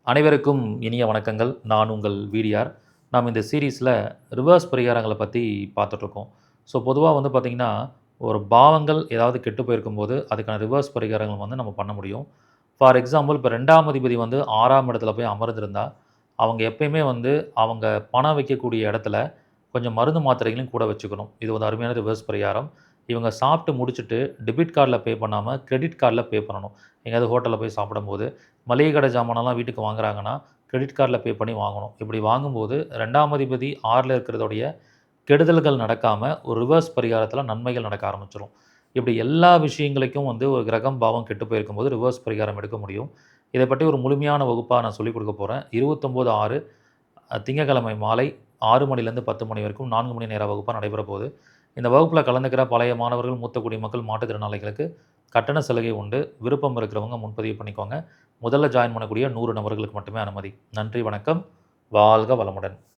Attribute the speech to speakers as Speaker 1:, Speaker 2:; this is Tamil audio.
Speaker 1: அனைவருக்கும் இனிய வணக்கங்கள். நான் உங்கள் விடிஆர். நாம் இந்த சீரிஸில் ரிவர்ஸ் பரிகாரங்களை பற்றி பார்த்துட்ருக்கோம். ஸோ பொதுவாக வந்து பார்த்திங்கன்னா, ஒரு பாவங்கள் ஏதாவது கெட்டு போயிருக்கும்போது அதுக்கான ரிவர்ஸ் பரிகாரங்கள் வந்து நம்ம பண்ண முடியும். ஃபார் எக்ஸாம்பிள் இப்போ 2ஆம் அதிபதி வந்து 6ஆம் இடத்துல போய் அமர்ந்திருந்தா, அவங்க எப்பயுமே வந்து அவங்க பணம் வைக்கக்கூடிய இடத்துல கொஞ்சம் மருந்து மாத்திரைகளையும் கூட வச்சுக்கணும். இது ஒரு அருமையான ரிவர்ஸ் பரிகாரம். இவங்க சாப்பிட்டு முடிச்சுட்டு டெபிட் கார்டில் பே பண்ணாமல் கிரெடிட் கார்டில் பே பண்ணணும். எங்கேயாவது ஹோட்டலில் போய் சாப்பிடும்போது மளிகை கடை ஜாமானெல்லாம் வீட்டுக்கு வாங்குறாங்கன்னா, கிரெடிட் கார்டில் பே பண்ணி வாங்கணும். இப்படி வாங்கும்போது 2ஆம் அதிபதி 6ல இருக்கிறதோடைய கெடுதல்கள் நடக்காம, ஒரு ரிவர்ஸ் பரிகாரத்தில நன்மைகள் நடக்க ஆரம்பிச்சுரும். இப்படி எல்லா விஷயங்களுக்கும் வந்து ஒரு கிரகம், பாவம் கெட்டு போயிருக்கும்போது ரிவர்ஸ் பரிகாரம் எடுக்க முடியும். இதை பற்றி ஒரு முழுமையான வகுப்பா நான் சொல்லிக் கொடுக்க போறேன். 29/6 திங்கட்கிழமை மாலை 6 மணிலேருந்து 10 மணி வரைக்கும் 4 மணி நேர வகுப்பா நடைபெற போகுது. இந்த வகுப்பில கலந்துக்கிற பழைய மாணவர்கள், மூத்த குடிமக்கள், மாற்றுத்திறனாளிகளுக்கு கட்டண சலுகை உண்டு. விருப்பம் இருக்கிறவங்க முன்பதிவு பண்ணிக்கோங்க. முதல்ல ஜாயின் பண்ணக்கூடிய 100 நபர்களுக்கு மட்டுமே அனுமதி. நன்றி, வணக்கம். வாழ்க வளமுடன்.